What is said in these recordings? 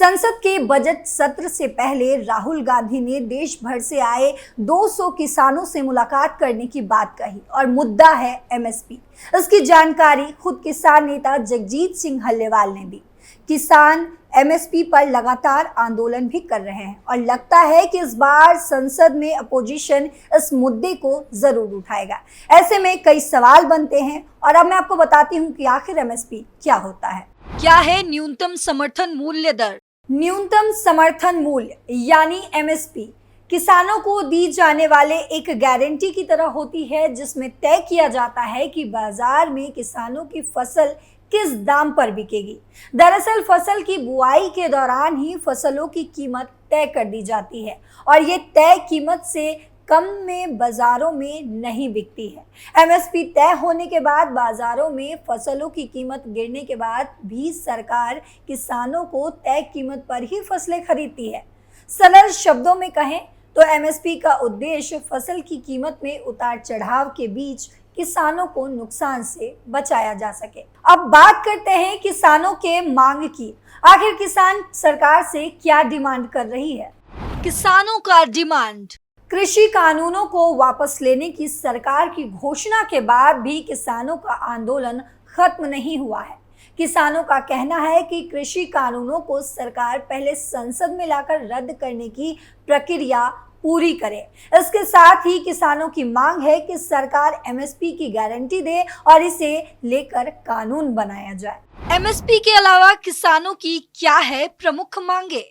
संसद के बजट सत्र से पहले राहुल गांधी ने देश भर से आए 200 किसानों से मुलाकात करने की बात कही और मुद्दा है एमएसपी। इसकी जानकारी खुद किसान नेता जगजीत सिंह हल्लेवाल ने दी। किसान एमएसपी पर लगातार आंदोलन भी कर रहे हैं और लगता है कि इस बार संसद में अपोजिशन इस मुद्दे को जरूर उठाएगा। ऐसे में कई सवाल बनते हैं और अब मैं आपको बताती हूँ कि आखिर एमएसपी क्या होता है। क्या है न्यूनतम समर्थन मूल्य दर? न्यूनतम समर्थन मूल्य यानी एमएसपी किसानों को दी जाने वाले एक गारंटी की तरह होती है, जिसमें तय किया जाता है कि बाजार में किसानों की फसल किस दाम पर बिकेगी। दरअसल फसल की बुआई के दौरान ही फसलों की कीमत तय कर दी जाती है और ये तय कीमत से कम में बाजारों में नहीं बिकती है। एमएसपी तय होने के बाद बाजारों में फसलों की कीमत गिरने के बाद भी सरकार किसानों को तय कीमत पर ही फसलें खरीदती है। सरल शब्दों में कहें तो एमएसपी का उद्देश्य फसल की कीमत में उतार चढ़ाव के बीच किसानों को नुकसान से बचाया जा सके। अब बात करते हैं किसानों के मांग की। आखिर किसान सरकार से क्या डिमांड कर रही है? किसानों का डिमांड कृषि कानूनों को वापस लेने की सरकार की घोषणा के बाद भी किसानों का आंदोलन खत्म नहीं हुआ है। किसानों का कहना है कि कृषि कानूनों को सरकार पहले संसद में लाकर रद्द करने की प्रक्रिया पूरी करे। इसके साथ ही किसानों की मांग है कि सरकार एमएसपी की गारंटी दे और इसे लेकर कानून बनाया जाए। एमएसपी के अलावा किसानों की क्या है प्रमुख मांगे?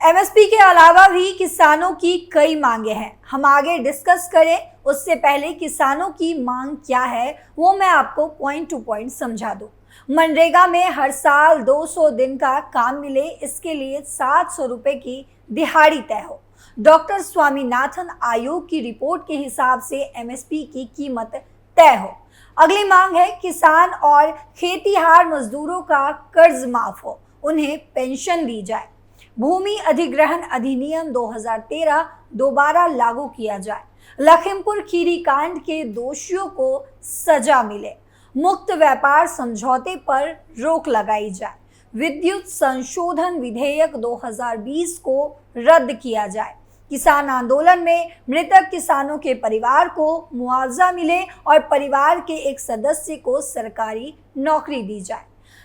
एमएसपी के अलावा भी किसानों की कई मांगे हैं, हम आगे डिस्कस करें। उससे पहले किसानों की मांग क्या है वो मैं आपको पॉइंट टू पॉइंट समझा दूं। मनरेगा में हर साल 200 दिन का काम मिले, इसके लिए 700 रुपए की दिहाड़ी तय हो। डॉक्टर स्वामीनाथन आयोग की रिपोर्ट के हिसाब से एमएसपी की कीमत तय हो। अगली मांग है किसान और खेतीहार मजदूरों का कर्ज माफ हो, उन्हें पेंशन दी जाए। भूमि अधिग्रहण अधिनियम 2013 दोबारा लागू किया जाए। लखीमपुर खीरी कांड के दोषियों को सजा मिले। मुक्त व्यापार समझौते पर रोक लगाई जाए। विद्युत संशोधन विधेयक 2020 को रद्द किया जाए। किसान आंदोलन में मृतक किसानों के परिवार को मुआवजा मिले और परिवार के एक सदस्य को सरकारी नौकरी दी जाए।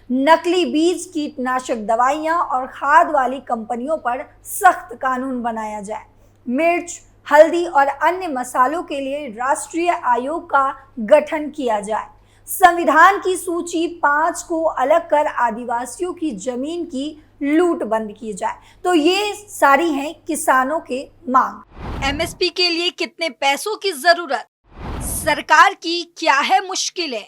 नकली बीज, कीटनाशक दवाइयां और खाद वाली कंपनियों पर सख्त कानून बनाया जाए। मिर्च, हल्दी और अन्य मसालों के लिए राष्ट्रीय आयोग का गठन किया जाए। संविधान की सूची 5 को अलग कर आदिवासियों की जमीन की लूट बंद की जाए। तो ये सारी हैं किसानों के मांग। एमएसपी के लिए कितने पैसों की जरूरत? सरकार की क्या है मुश्किलें?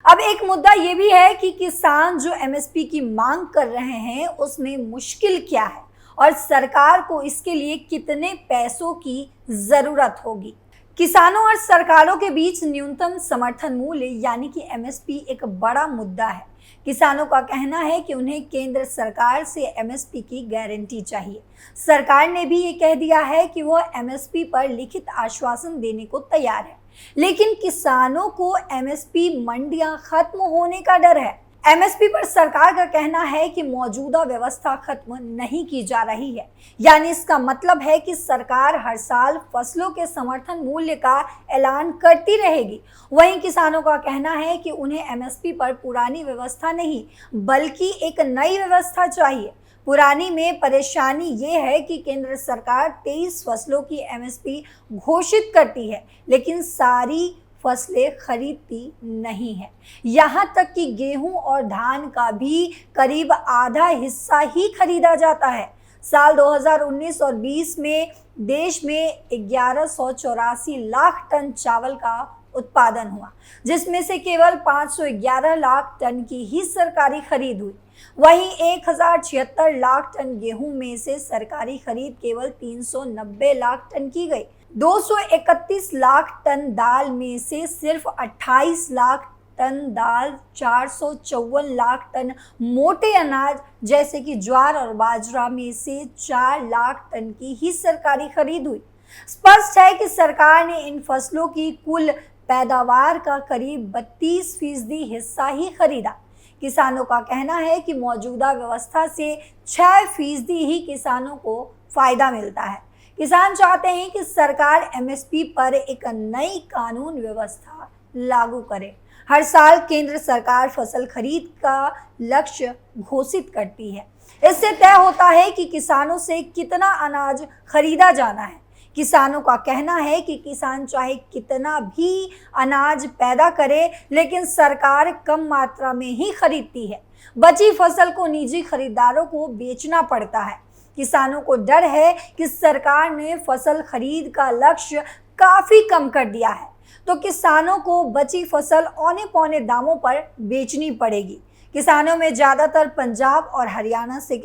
अब एक मुद्दा ये भी है कि किसान जो एमएसपी की मांग कर रहे हैं उसमें मुश्किल क्या है और सरकार को इसके लिए कितने पैसों की जरूरत होगी। किसानों और सरकारों के बीच न्यूनतम समर्थन मूल्य यानी कि एमएसपी एक बड़ा मुद्दा है। किसानों का कहना है कि उन्हें केंद्र सरकार से एमएसपी की गारंटी चाहिए। सरकार ने भी ये कह दिया है कि वह एमएसपी पर लिखित आश्वासन देने को तैयार है, लेकिन किसानों को एमएसपी मंडियां खत्म होने का डर है। एमएसपी पर सरकार का कहना है कि मौजूदा व्यवस्था खत्म नहीं की जा रही है, यानी इसका मतलब है कि सरकार हर साल फसलों के समर्थन मूल्य का ऐलान करती रहेगी। वहीं किसानों का कहना है कि उन्हें एमएसपी पर पुरानी व्यवस्था नहीं बल्कि एक नई व्यवस्था चाहिए। पुरानी में परेशानी ये है कि केंद्र सरकार 23 फसलों की एमएसपी घोषित करती है, लेकिन सारी फसलें खरीदती नहीं है। यहाँ तक कि गेहूं और धान का भी करीब आधा हिस्सा ही खरीदा जाता है। साल 2019 और 20 में देश में 1184 लाख टन चावल का उत्पादन हुआ, जिसमें से केवल 511 लाख टन की ही सरकारी खरीद हुई। वहीं 1076 लाख टन गेहूं में से सरकारी खरीद केवल 390 लाख टन की गई। 231 लाख टन दाल में से सिर्फ 28 लाख टन दाल, 454 लाख टन मोटे अनाज जैसे कि ज्वार और बाजरा में से 4 लाख टन की ही सरकारी खरीद हुई। स्पष्ट है कि सरकार ने इन फसलों की कुल पैदावार का करीब 32% हिस्सा ही खरीदा। किसानों का कहना है कि मौजूदा व्यवस्था से 6% ही किसानों को फायदा मिलता है। किसान चाहते हैं कि सरकार एमएसपी पर एक नई कानून व्यवस्था लागू करे। हर साल केंद्र सरकार फसल खरीद का लक्ष्य घोषित करती है। इससे तय होता है कि किसानों से कितना अनाज खरीदा जाना है। किसानों का कहना है कि किसान चाहे कितना भी अनाज पैदा करे, लेकिन सरकार कम मात्रा में ही खरीदती है। बची फसल को निजी खरीदारों को बेचना पड़ता है। किसानों को डर है कि सरकार ने फसल खरीद का लक्ष्य काफी कम कर दिया है, तो किसानों को बची फसल औने पौने दामों पर बेचनी पड़ेगी। किसानों में ज्यादातर पंजाब और हरियाणा से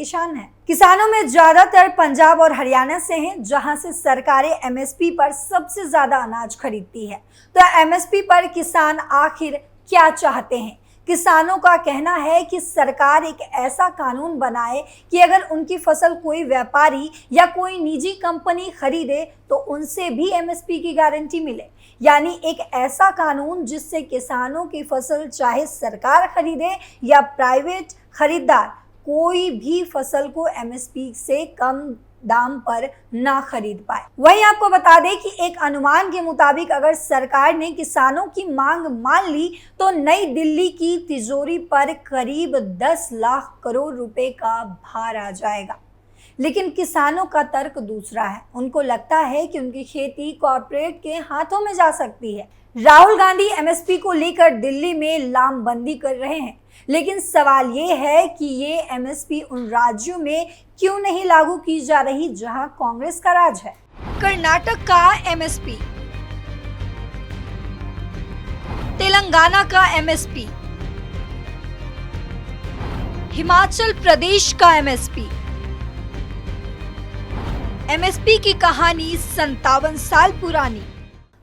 हैं, जहां से सरकारें एमएसपी पर सबसे ज्यादा अनाज खरीदती है। तो एमएसपी पर किसान आखिर क्या चाहते हैं? किसानों का कहना है कि सरकार एक ऐसा कानून बनाए कि अगर उनकी फसल कोई व्यापारी या कोई निजी कंपनी खरीदे तो उनसे भी एमएसपी की गारंटी मिले। यानी एक ऐसा कानून जिससे किसानों की फसल चाहे सरकार खरीदे या प्राइवेट खरीदार, कोई भी फसल को एमएसपी से कम दाम पर ना खरीद पाए। वहीं आपको बता दें कि एक अनुमान के मुताबिक अगर सरकार ने किसानों की मांग मान ली तो नई दिल्ली की तिजोरी पर करीब 10 लाख करोड़ रुपए का भार आ जाएगा। लेकिन किसानों का तर्क दूसरा है। उनको लगता है कि उनकी खेती कॉर्पोरेट के हाथों में जा सकती है। राहुल गांधी एमएसपी को लेकर दिल्ली में लामबंदी कर रहे हैं, लेकिन सवाल ये है कि ये एमएसपी उन राज्यों में क्यों नहीं लागू की जा रही जहां कांग्रेस का राज है। कर्नाटक का एमएसपी, तेलंगाना का एमएसपी, हिमाचल प्रदेश का एमएसपी। एमएसपी की कहानी 57 साल पुरानी।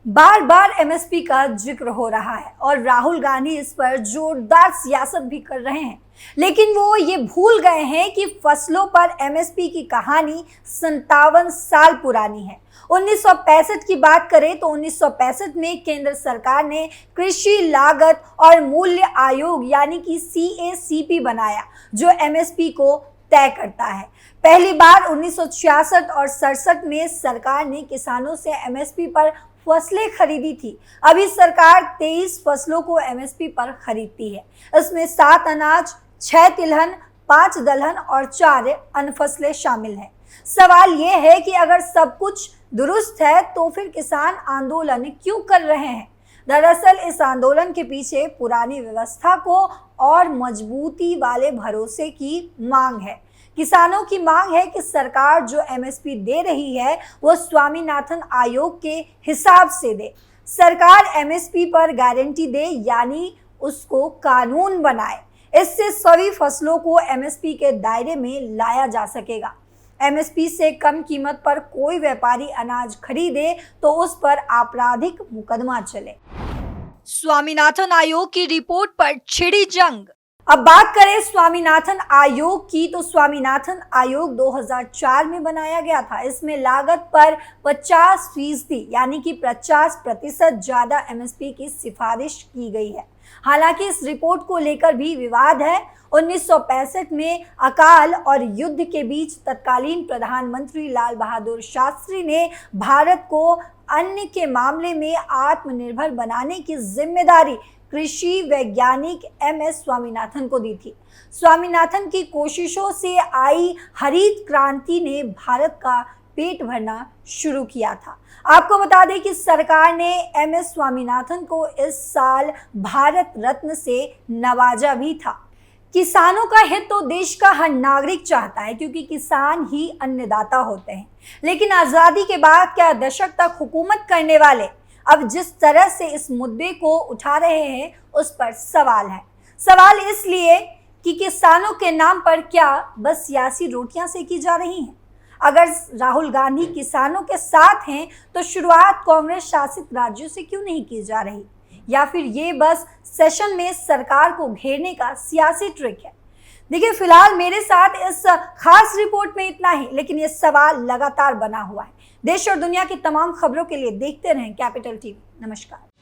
बार बार एमएसपी का जिक्र हो रहा है और राहुल गांधी इस पर जोरदार सियासत भी कर रहे हैं, लेकिन वो ये भूल गए हैं कि फसलों पर एमएसपी की कहानी 57 साल पुरानी है। 1965 की बात करें तो 1965 में केंद्र सरकार ने कृषि लागत और मूल्य आयोग यानी कि CACP बनाया, जो एमएसपी को तय करता है। पहली बार 1966 और 67 में सरकार ने किसानों से एमएसपी पर फसलें खरीदी थी। अभी सरकार 23 फसलों को एमएसपी पर खरीदती है। इसमें 7 अनाज, 6 तिलहन, 5 दलहन और 4 अन्य फसलें शामिल हैं। सवाल ये है कि अगर सब कुछ दुरुस्त है तो फिर किसान आंदोलन क्यों कर रहे हैं? दरअसल इस आंदोलन के पीछे पुरानी व्यवस्था को और मजबूती वाले भरोसे की मांग है। किसानों की मांग है कि सरकार जो एमएसपी दे रही है वो स्वामीनाथन आयोग के हिसाब से दे। सरकार एमएसपी पर गारंटी दे, यानी उसको कानून बनाए। इससे सभी फसलों को एमएसपी के दायरे में लाया जा सकेगा। एमएसपी से कम कीमत पर कोई व्यापारी अनाज खरीदे तो उस पर आपराधिक मुकदमा चले। स्वामीनाथन आयोग की रिपोर्ट पर छिड़ी जंग। अब बात करें स्वामीनाथन आयोग की, तो स्वामीनाथन आयोग 2004 में बनाया गया था। इसमें लागत पर 50% यानी कि 50% ज्यादा एमएसपी की सिफारिश की गई है। हालांकि इस रिपोर्ट को लेकर भी विवाद है। 1965 में अकाल और युद्ध के बीच तत्कालीन प्रधानमंत्री लाल बहादुर शास्त्री ने भारत को अन्न के मामले में आत्मनिर्भर बनाने की जिम्मेदारी कृषि वैज्ञानिक MS स्वामीनाथन को दी थी। स्वामीनाथन की कोशिशों से आई हरित क्रांति ने भारत का पेट भरना शुरू किया था। आपको बता दें कि सरकार ने MS स्वामीनाथन को इस साल भारत रत्न से नवाजा भी था। किसानों का हित तो देश का हर नागरिक चाहता है, क्योंकि किसान ही अन्नदाता होते हैं। लेकिन आज़ादी के बाद क्या दशक तक हुकूमत करने वाले अब जिस तरह से इस मुद्दे को उठा रहे हैं उस पर सवाल है। सवाल इसलिए कि किसानों के नाम पर क्या बस सियासी रोटियां सेकी जा रही हैं? अगर राहुल गांधी किसानों के साथ हैं तो शुरुआत कांग्रेस शासित राज्यों से क्यों नहीं की जा रही? या फिर ये बस सेशन में सरकार को घेरने का सियासी ट्रिक है? देखिए, फिलहाल मेरे साथ इस खास रिपोर्ट में इतना ही, लेकिन ये सवाल लगातार बना हुआ है। देश और दुनिया की तमाम खबरों के लिए देखते रहें कैपिटल टीवी। नमस्कार।